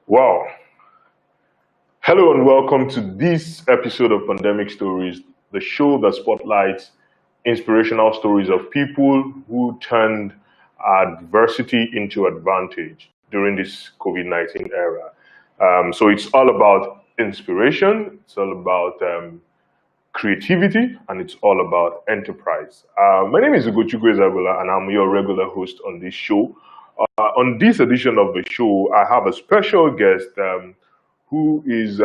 Wow. Hello and welcome to this episode of Pandemic Stories, the show that spotlights inspirational stories of people who turned adversity into advantage during this COVID-19 era. So it's all about inspiration, it's all about creativity, and it's all about enterprise. My name is Ugochukwu Ezagula, and I'm your regular host on this show. On this edition of the show, I have a special guest who is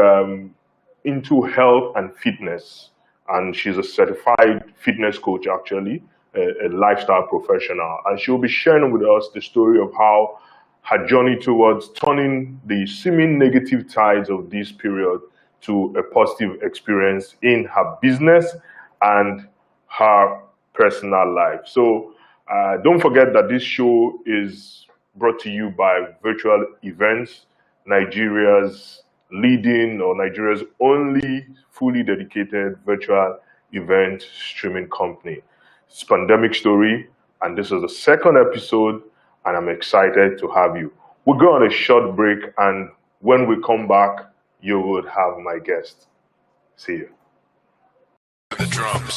into health and fitness, and she's a certified fitness coach, actually, a lifestyle professional. And she'll be sharing with us the story of how her journey towards turning the seeming negative tides of this period to a positive experience in her business and her personal life. So don't forget that this show is brought to you by Virtual Events, Nigeria's leading or Nigeria's only fully dedicated virtual event streaming company. It's Pandemic Story, and this is the second episode, and I'm excited to have you. We'll go on a short break, and when we come back, you would have my guest. See you. The drums.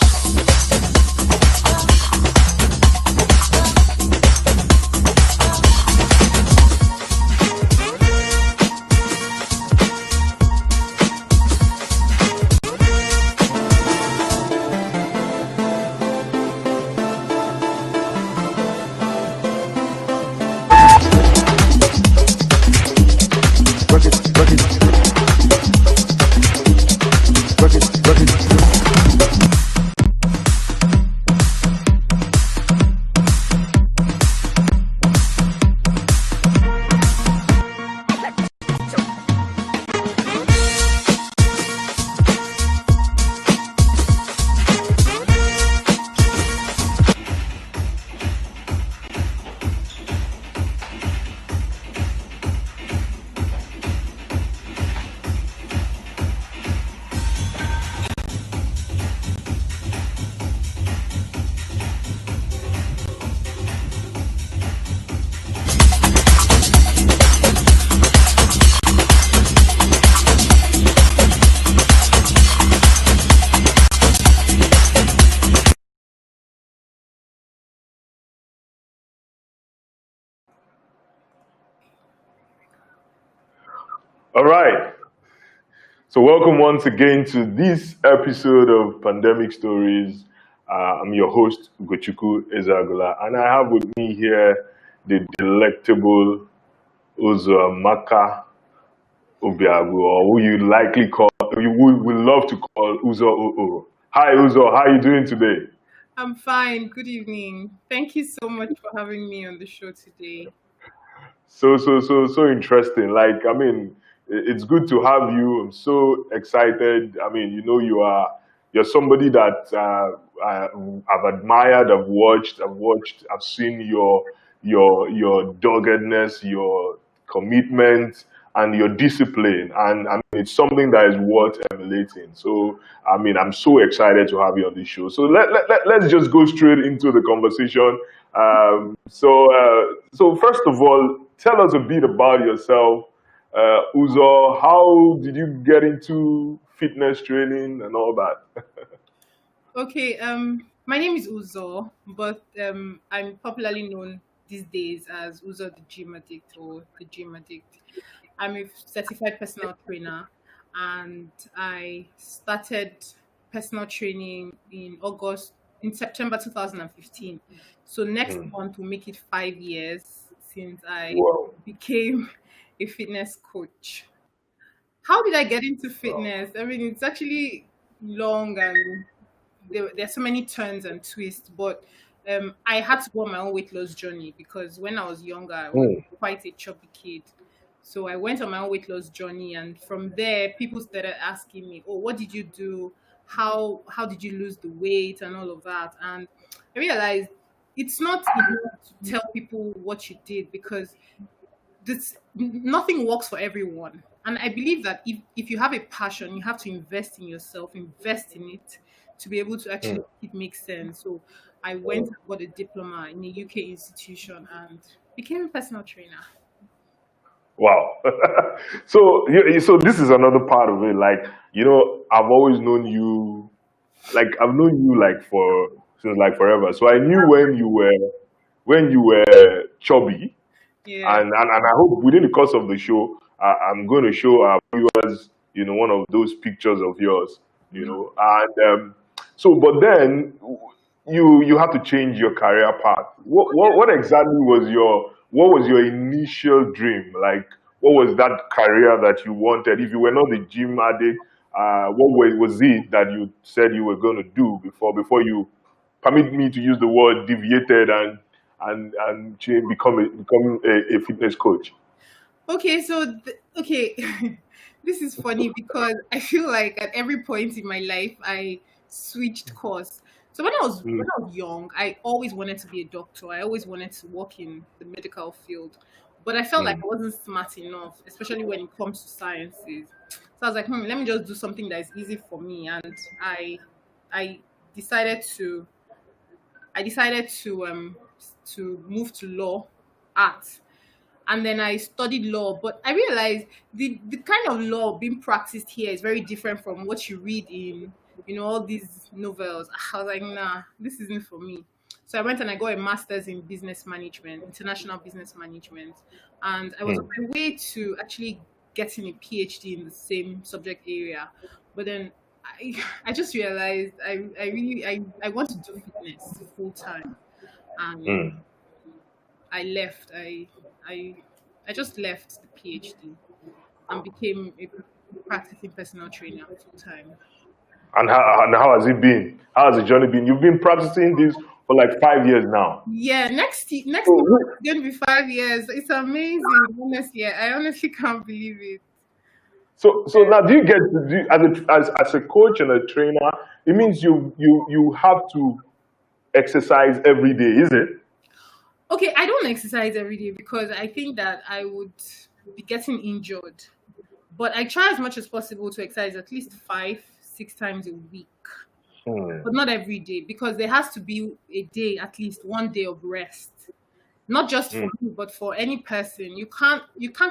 All right. So, welcome once again to this episode of Pandemic Stories. I'm your host, Ugochukwu Ezagula, and I have with me here the delectable UZO Obiagu, or who you likely call, you would love to call UZO OO. Hi, UZO. How are you doing today? I'm fine. Good evening. Thank you so much for having me on the show today. So interesting. Like, I mean, it's good to have you. I'm so excited. I mean, you're somebody that I've admired. I've seen your doggedness, your commitment, and your discipline. And I mean, it's something that is worth emulating. So, I mean, I'm so excited to have you on this show. So let's just go straight into the conversation. So first of all, tell us a bit about yourself, Uzo. How did you get into fitness training and all that? Okay, my name is Uzo, but I'm popularly known these days as Uzo the Gym Addict or the Gym Addict. I'm a certified personal trainer, and I started personal training in September 2015. So next Hmm. month will make it 5 years since I Wow. became a fitness coach. How did I get into Wow. fitness? I mean, it's actually long and there's so many turns and twists, but I had to go on my own weight loss journey because when I was younger, I was Hmm. quite a chubby kid. So I went on my own weight loss journey, and from there, people started asking me, "Oh, what did you do? How did you lose the weight and all of that?" And I realized it's not enough to tell people what you did because nothing works for everyone. And I believe that if you have a passion, you have to invest in yourself, invest in it to be able to actually Hmm. make it make sense. So I went and got a diploma in a UK institution and became a personal trainer. Wow. So this is another part of it. Like, I've always known you, like I've known you like for since like forever. So I knew when you were chubby, Yeah. and I hope within the course of the show, I'm going to show our viewers, one of those pictures of yours, and so, but then you have to change your career path. What exactly was your initial dream? Like, what was that career that you wanted? If you were not the gym addict, what was it that you said you were going to do before you permit me to use the word deviated and become a fitness coach? Okay, so okay, this is funny because I feel like at every point in my life I switched course. So Mm, when I was young, I always wanted to be a doctor. I always wanted to work in the medical field, but I felt like mm, I wasn't smart enough, especially when it comes to sciences. So I was like, let me just do something that is easy for me, and I decided to to move to law, art, and then I studied law. But I realized the kind of law being practiced here is very different from what you read in all these novels. I was like, nah, this isn't for me. So I went and I got a master's in business management, international business management, and I was on mm. my way to actually getting a PhD in the same subject area. But then I just realized I want to do fitness full time, and Mm. I left. I I just left the PhD and became a practicing personal trainer full time. And how has it been? How has the journey been? You've been practicing this for like 5 years now. Yeah, So, next month it's going to be 5 years. It's amazing, honestly. I honestly can't believe it. so now, do you get to do as a coach and a trainer? It means you have to exercise every day, is it? Okay, I don't exercise every day because I think that I would be getting injured. But I try as much as possible to exercise at least 5, 6 times a week, Hmm. but not every day because there has to be a day, at least one day of rest. Not just for Hmm. me, but for any person. You can't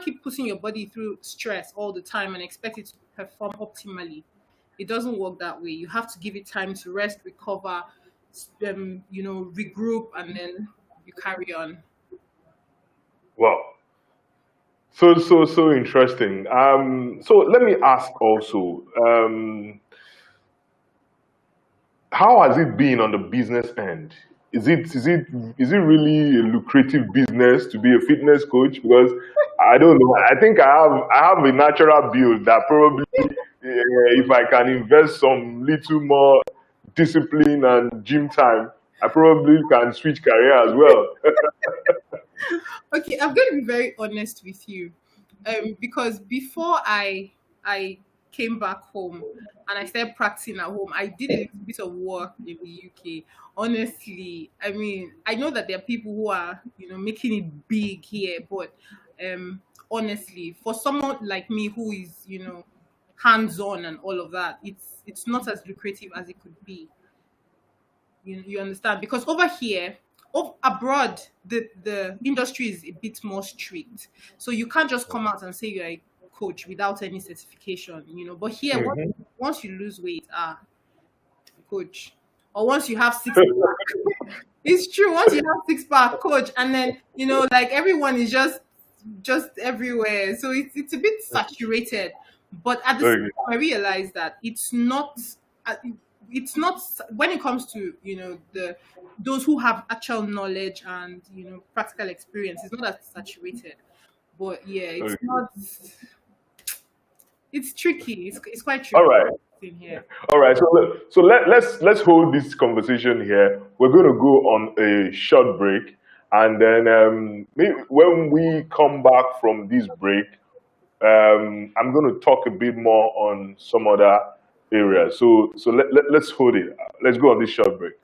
keep putting your body through stress all the time and expect it to perform optimally. It doesn't work that way. You have to give it time to rest, recover, regroup, and then you carry on. Well, so interesting. So let me ask also. How has it been on the business end? Is it really a lucrative business to be a fitness coach? Because I don't know. I think I have a natural build that probably, if I can invest some little more discipline and gym time, I probably can switch career as well. Okay, I'm going to be very honest with you, because before I came back home and I started practicing at home, I did a little bit of work in the UK. Honestly, I mean, I know that there are people who are making it big here, but honestly, for someone like me who is hands on and all of that, it's not as lucrative as it could be. You understand? Because over here, abroad, the industry is a bit more strict. So you can't just come out and say you're a coach without any certification. But here, Mhm. once you lose weight, coach. Or once you have 6 pack, it's true. Once you have 6 pack, coach, and then like everyone is just everywhere. So it's a bit saturated. But at the same Okay. time, I realize that uh, it's not when it comes to the those who have actual knowledge and practical experience. It's not as saturated. But yeah, it's Okay. not. It's tricky. It's quite All tricky right. in here. All right, so let's hold this conversation here. We're going to go on a short break, and then when we come back from this break, I'm going to talk a bit more on some other areas. So let's hold it. Let's go on this short break.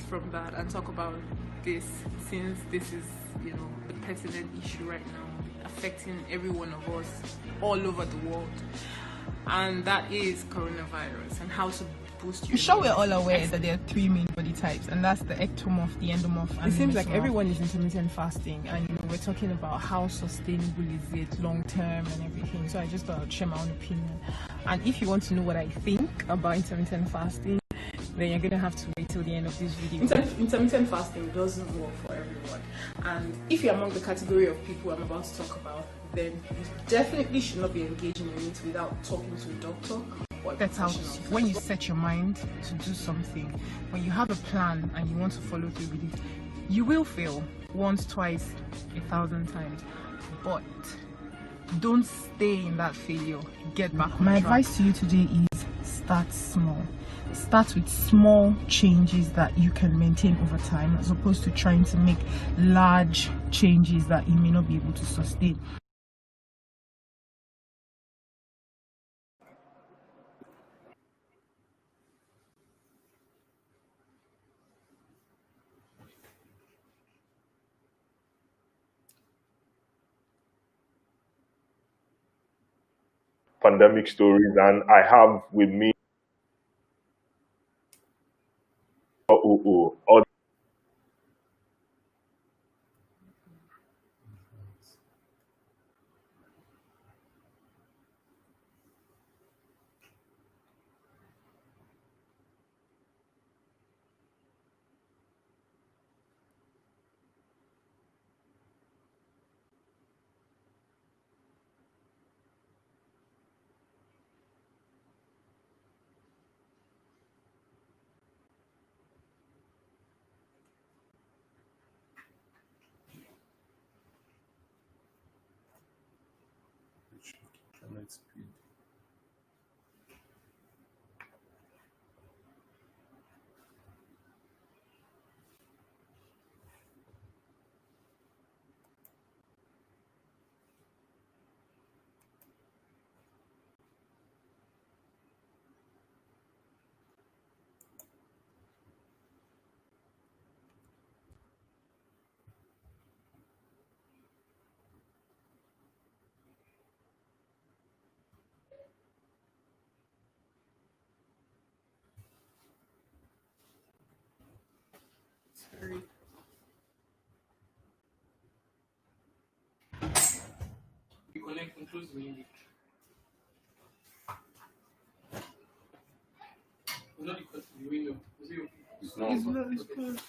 From that and talk about this, since this is the pertinent issue right now affecting every one of us all over the world, and that is coronavirus and how to boost I'm your sure we're immune all system. aware that there are three main body types, and that's the ectomorph, the endomorph, and It seems the like mesomorph. everyone is intermittent fasting, and we're talking about how sustainable is it long term and everything. So I just thought I'd share my own opinion. And if you want to know what I think about intermittent fasting, then you're gonna have to wait till the end of this video. Intermittent fasting doesn't work for everyone, and if you're among the category of people I'm about to talk about, then you definitely should not be engaging in it without talking to a doctor. That's how, when you set your mind to do something, when you have a plan and you want to follow through with it, you will fail once, twice, 1,000 times, but don't stay in that failure. Get back on track. My advice to you today is start small. Start with small changes that you can maintain over time, as opposed to trying to make large changes that you may not be able to sustain. Pandemic stories, and I have with me UZO OO. Sorry. You connect and close the window. Not the window. It's not. It's closed.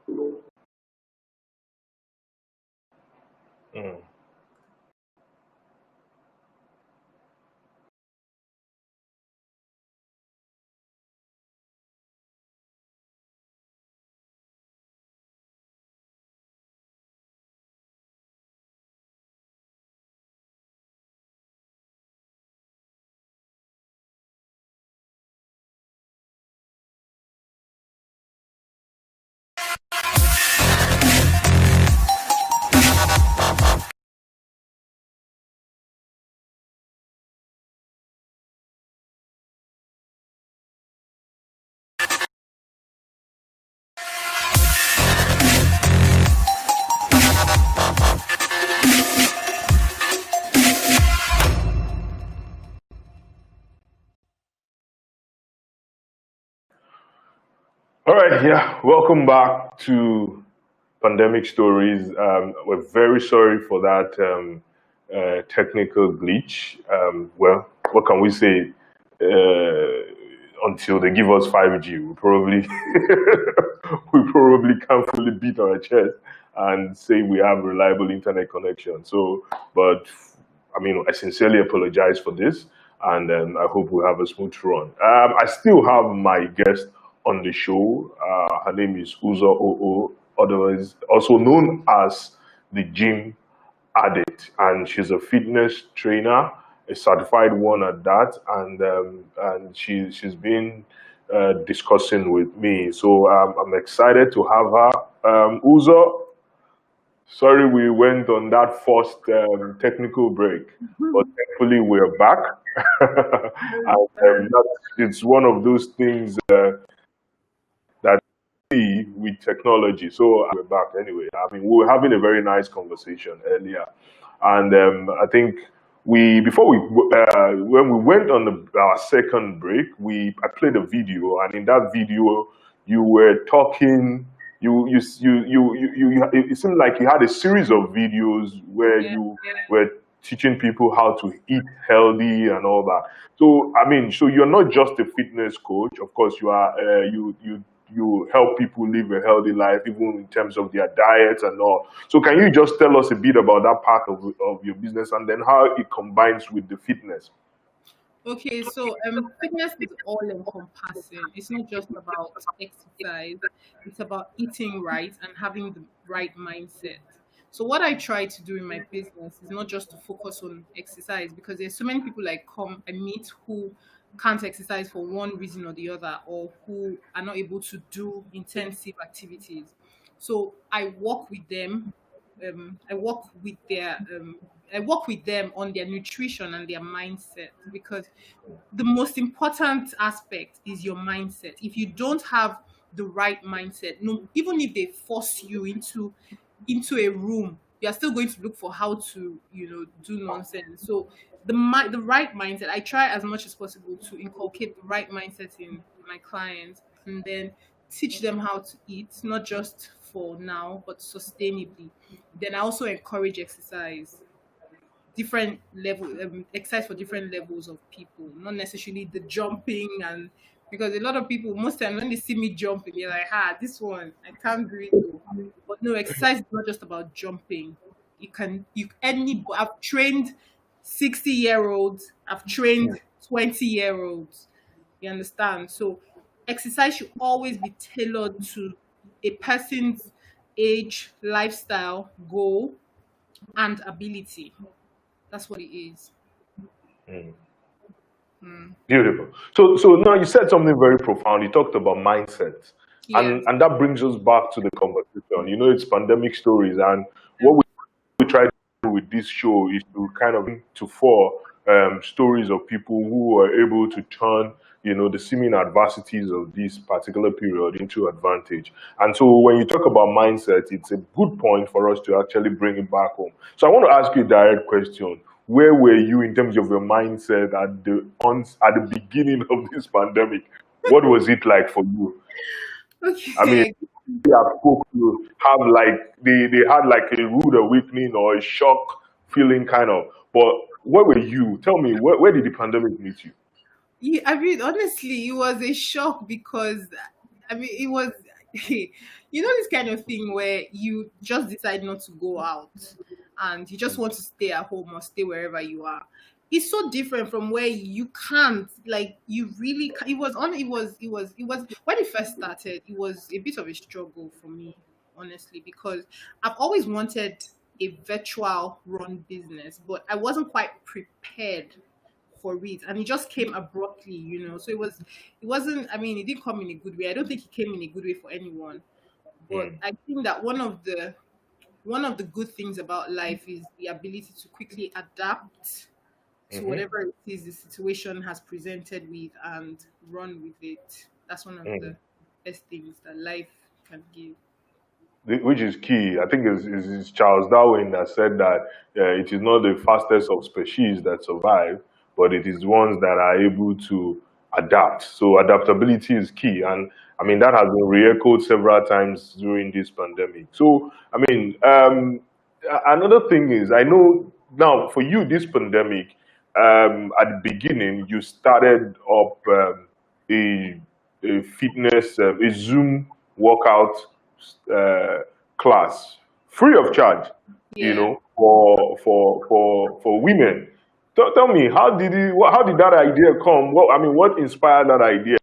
Mm. All right, yeah. Welcome back to Pandemic Stories. We're very sorry for that technical glitch. Well, what can we say? Until they give us 5G, we probably we probably can't fully beat our chest and say we have reliable internet connection. So, but I mean, I sincerely apologize for this, and I hope we have a smooth run. I still have my guest on the show. Her name is UZO OO, otherwise also known as the Gym Addict, and she's a fitness trainer, a certified one at that, and she's been discussing with me. So I'm excited to have her. Uzo, sorry we went on that first technical break, but thankfully we're back. It's one of those things that with technology. So we're back anyway. I mean, we were having a very nice conversation earlier, and I think we before we when we went on our second break, I played a video, and in that video, you were talking. It seemed like you had a series of videos where Yeah. you were teaching people how to eat healthy and all that. So I mean, so you're not just a fitness coach. Of course, you are. You help people live a healthy life, even in terms of their diet and all. So can you just tell us a bit about that part of your business and then how it combines with the fitness? Okay, so fitness is all encompassing. It's not just about exercise, it's about eating right and having the right mindset. So what I try to do in my business is not just to focus on exercise, because there's so many people I meet who can't exercise for one reason or the other, or who are not able to do intensive activities. So I work with them. I work with them on their nutrition and their mindset, because the most important aspect is your mindset. If you don't have the right mindset, no, even if they force you into a room, you are still going to look for how to, do nonsense. So the right mindset, I try as much as possible to inculcate the right mindset in my clients, and then teach them how to eat, not just for now, but sustainably. Then I also encourage exercise for different levels of people, not necessarily the jumping. And because a lot of people, most times when they see me jumping, they're like, this one I can't do it though. But no, exercise is not just about jumping. I've trained 60-year-olds, I've trained 20-year-olds. You understand? So exercise should always be tailored to a person's age, lifestyle, goal, and ability. That's what it is. Mm. Beautiful. So now you said something very profound. You talked about mindset, Yes. and that brings us back to the conversation. You know, it's pandemic stories, and what we try to do with this show is to kind of bring to fore stories of people who are able to turn, the seeming adversities of this particular period into advantage. And so when you talk about mindset, it's a good point for us to actually bring it back home. So I want to ask you a direct question. Where were you in terms of your mindset at the beginning of this pandemic? What was it like for you? I mean, Okay. have folk to have like they had like a rude awakening or a shock feeling kind of. But where were you? Tell me, where did the pandemic meet you? I mean, honestly, it was a shock because, I mean, it was. you know this kind of thing where you just decide not to go out and you just want to stay at home or stay wherever you are. It's so different from where you can't, like, you really it was on it was when it first started, it was a bit of a struggle for me, honestly, because I've always wanted a virtual run business, but I wasn't quite prepared for it, and it just came abruptly, so it wasn't, I mean, it didn't come in a good way. I don't think it came in a good way for anyone, but Mm, I think that one of the good things about life is the ability to quickly adapt to mhm, whatever it is the situation has presented with and run with it. That's one of mm. the best things that life can give. Which is key. I think it's Charles Darwin that said that it is not the fastest of species that survive, but it is ones that are able to adapt. So adaptability is key, and I mean that has been re-echoed several times during this pandemic. So I mean, another thing is I know now for you this pandemic, at the beginning you started up a a fitness a Zoom workout uh, class free of charge, Yeah. for women. Tell me, how did that idea come? What I mean, what inspired that idea?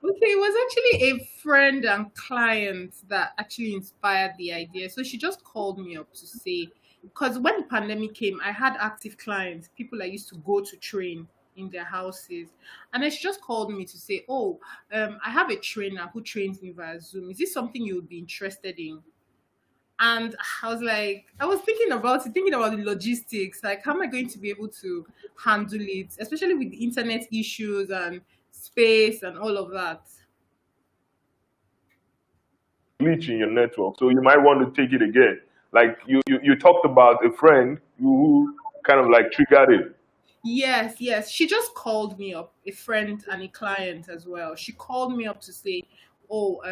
Okay, it was actually a friend and client that actually inspired the idea. So she just called me up to say, because when the pandemic came, I had active clients, people I used to go to train in their houses. And then she just called me to say, oh, I have a trainer who trains me via Zoom. Is this something you would be interested in? And I was like, I was thinking about it, thinking about the logistics, like how am I going to be able to handle it, especially with the internet issues and space and all of that. Glitch in your network, so you might want to take it again. Like you talked about a friend who kind of like triggered it. Yes, yes. She just called me up, a friend and a client as well. She called me up to say, "Oh,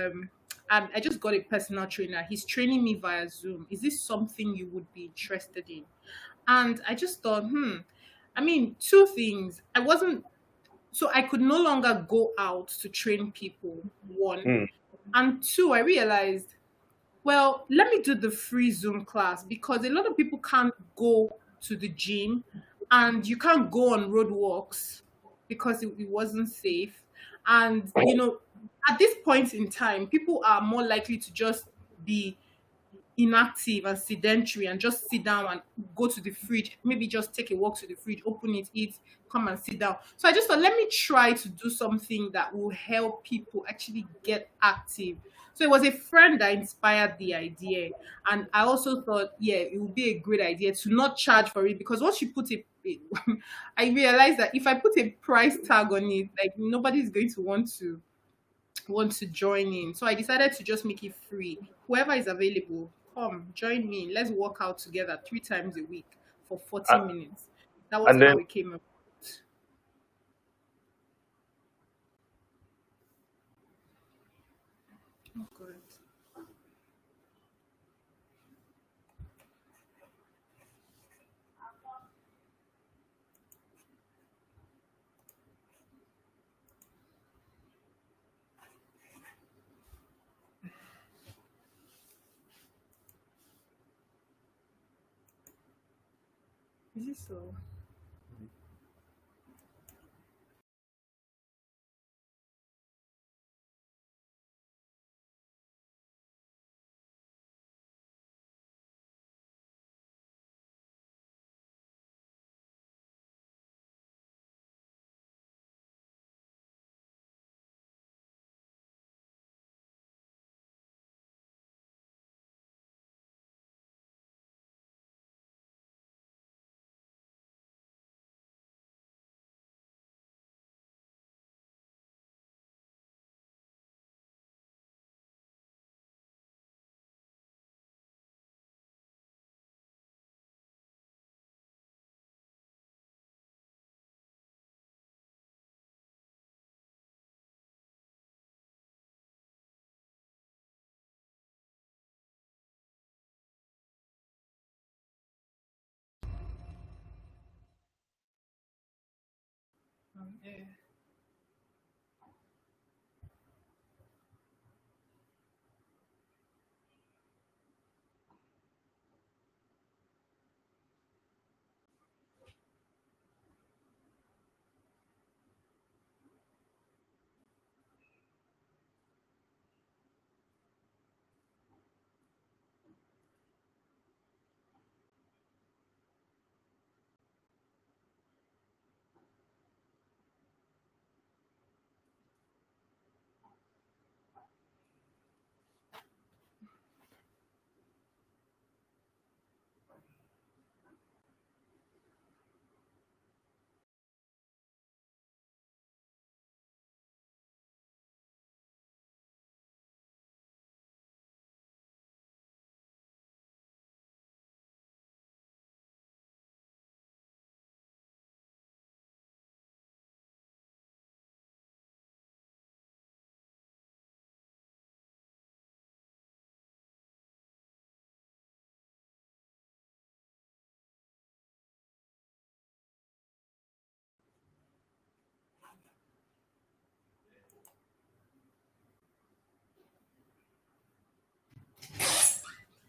I just got a personal trainer. He's training me via Zoom. Is this something you would be interested in?" And I just thought, I mean, two things. I wasn't so I could no longer go out to train people. One, Mm. and two, I realized, well, let me do the free Zoom class because a lot of people can't go to the gym and you can't go on road walks because it wasn't safe. And, at this point in time, people are more likely to just be inactive and sedentary and just sit down and go to the fridge, maybe just take a walk to the fridge, open it, eat, come and sit down. So I just thought, let me try to do something that will help people actually get active. So it was a friend that inspired the idea. And I also thought, yeah, it would be a great idea to not charge for it because once you put I realized that if I put a price tag on it, like nobody's going to want to join in. So I decided to just make it free. Whoever is available, come join me. Let's work out together 3 times a week for 40 Uh, minutes. That was and then how it came about. Oh, God. Is it so? Yeah.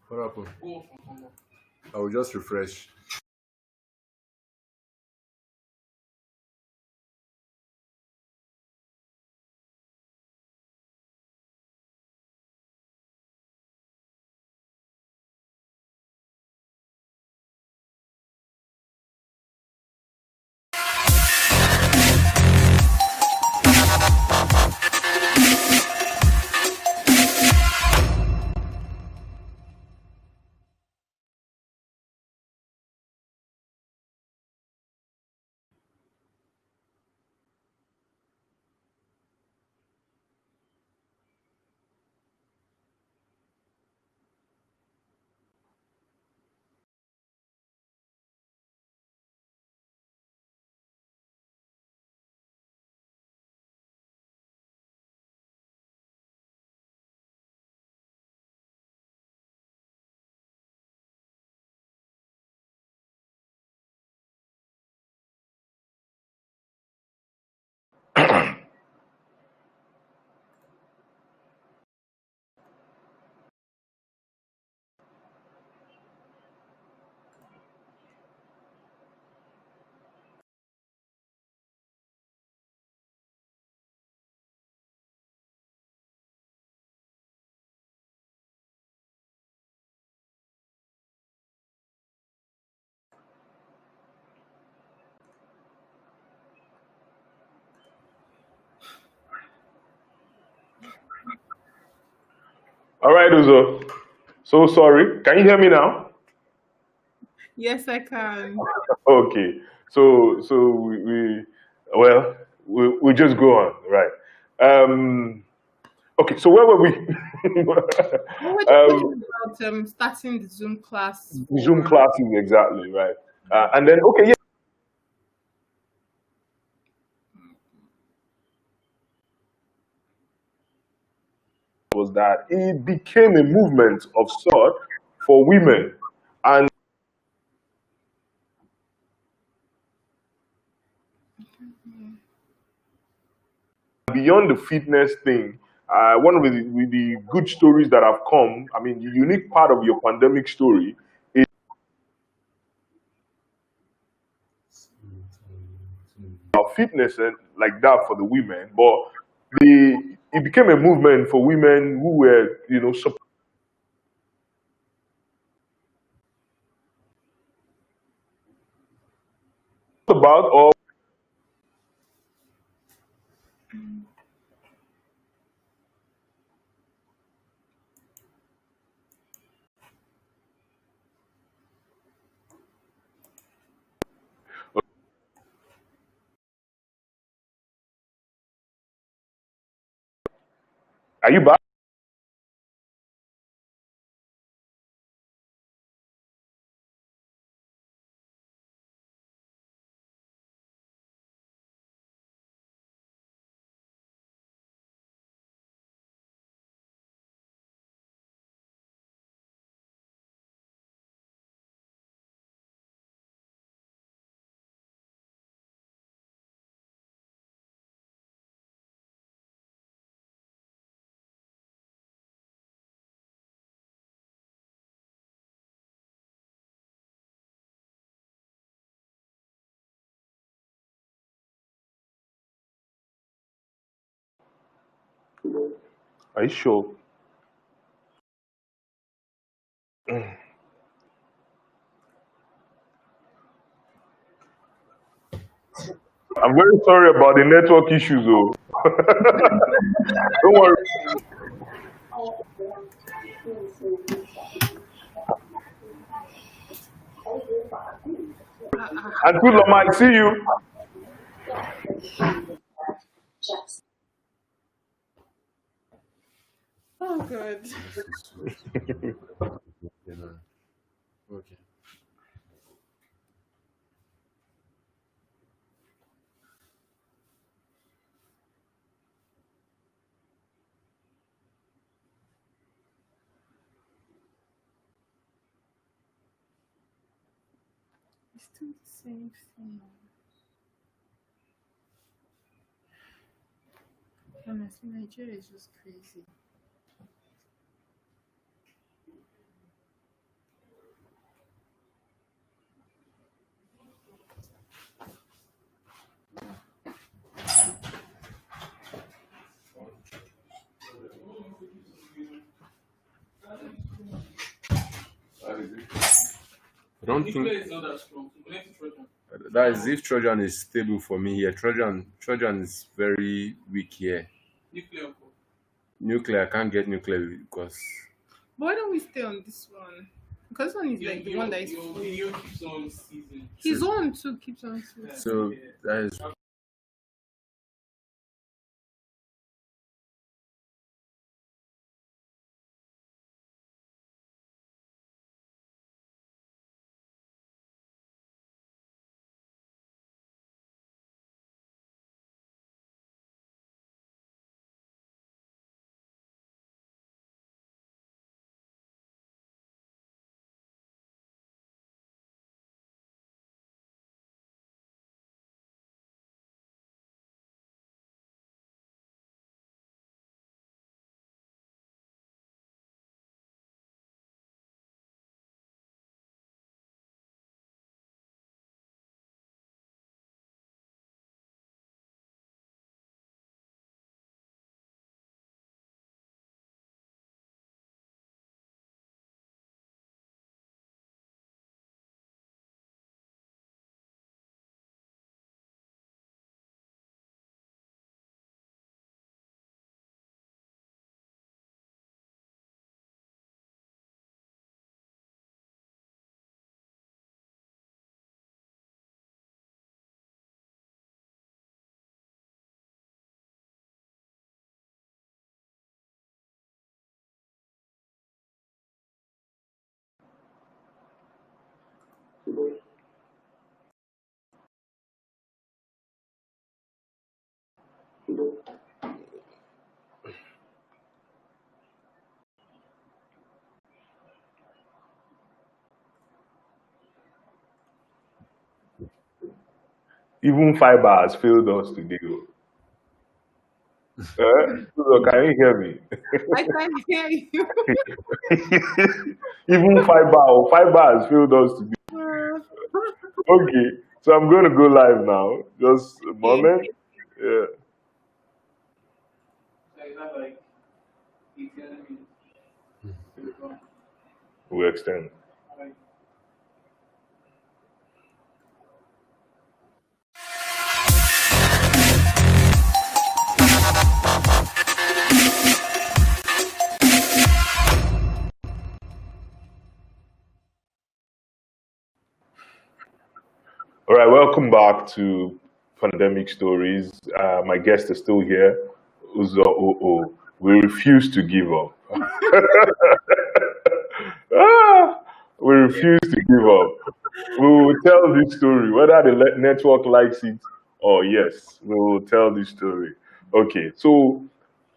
What happened? I will just refresh. All right, Uzo. So sorry. Can you hear me now? Yes, I can. Okay. So we well we just go on, right? Okay. So where were we? We were just um, talking about starting the Zoom class Zoom for. classes, exactly, right? And then okay, yeah, was that it became a movement of sort for women, and beyond the fitness thing. One of the good stories that have come, I mean, the unique part of your pandemic story is about fitness and like that for the women, but it became a movement for women who were, supported about, or are you back? Are you sure? I'm very sorry about the network issues, though. Don't worry. And good luck, I see you. Oh, good. This is sweet. You know. Okay. It's still the same thing. Honestly, Nigeria is just crazy. I don't think that is if Trojan is stable for me here. Trojan is very weak here. Nuclear, I can't get nuclear because But why don't we stay on this one? Because this one is like the one that is free. His so, own too keeps on season. so that is Even fiber has failed us today. So can you hear me? I can hear you. Even fiber has failed us today. Okay, so I'm going to go live now. Just a Okay. moment. Yeah, we extend. All right, welcome back to Pandemic Stories. My guest is still here, UZO OO. We refuse to give up. Ah, we refuse to give up. We will tell this story, whether the network likes it or yes, we will tell this story. Okay, so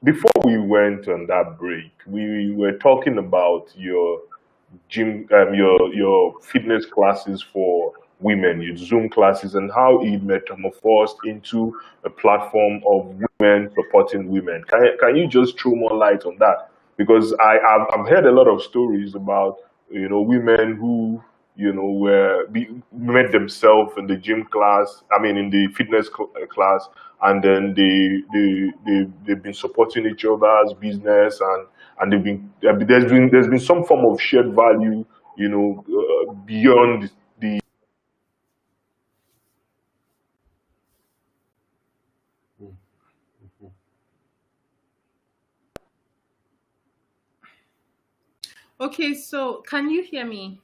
before we went on that break, we were talking about your gym, your fitness classes for women, your Zoom classes, and how it metamorphosed into a platform of women supporting women. Can you just throw more light on that? Because I've heard a lot of stories about women who met themselves in the gym class. I mean, in the fitness class, and then they've been supporting each other's business, and there's been some form of shared value, beyond the. Okay, so can you hear me?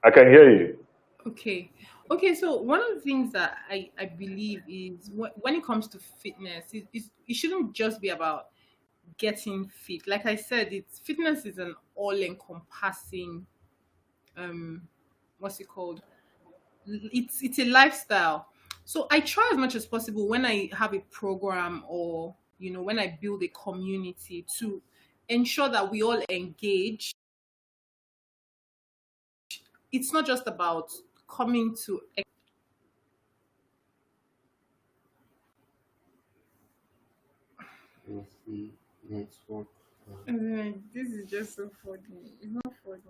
I can hear you. Okay. Okay, so one of the things that I believe is when it comes to fitness, it shouldn't just be about getting fit. Like I said, fitness is an all-encompassing what's it called? It's a lifestyle. So I try as much as possible when I have a program, or when I build a community, to ensure that we all engage. It's not just about coming to. the network. This is just so funny. It's not funny.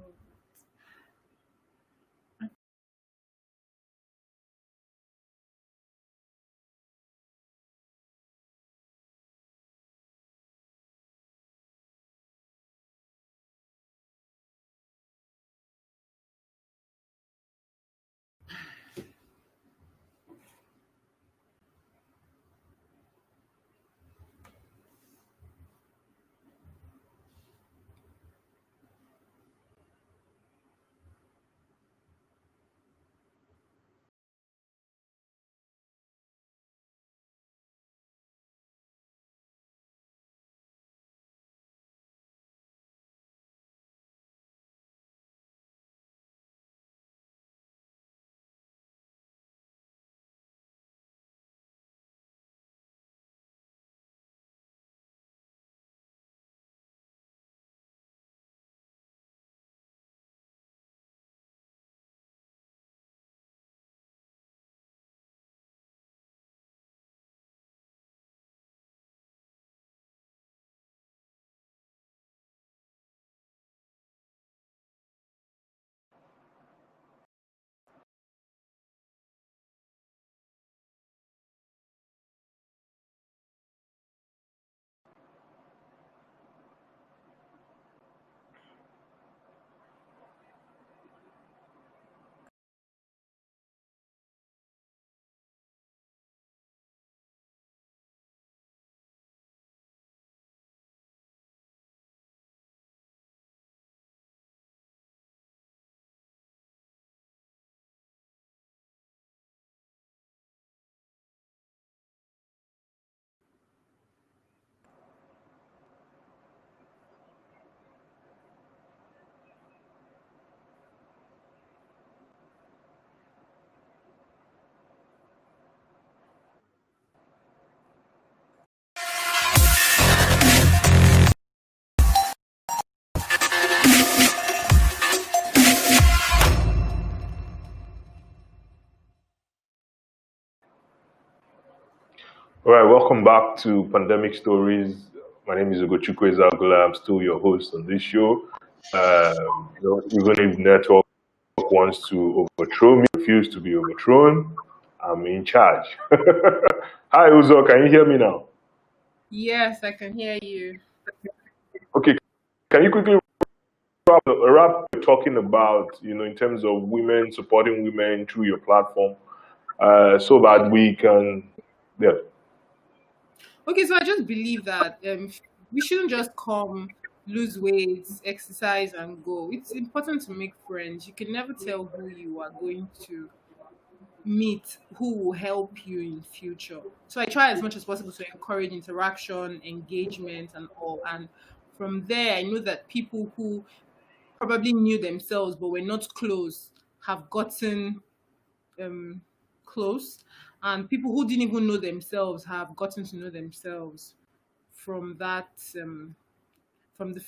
All right, welcome back to Pandemic Stories. My name is Ugochukwu Ezagula. I'm still your host on this show. Even if network wants to overthrow me, refuse to be overthrown, I'm in charge. Hi, Uzo. Can you hear me now? Yes, I can hear you. Okay. Can you quickly wrap talking about, in terms of women supporting women through your platform, so that we can, yeah. Okay, so I just believe that we shouldn't just come, lose weight, exercise, and go. It's important to make friends. You can never tell who you are going to meet, who will help you in future. So I try as much as possible to encourage interaction, engagement, and all. And from there, I know that people who probably knew themselves but were not close have gotten um, close, and people who didn't even know themselves have gotten to know themselves from that from the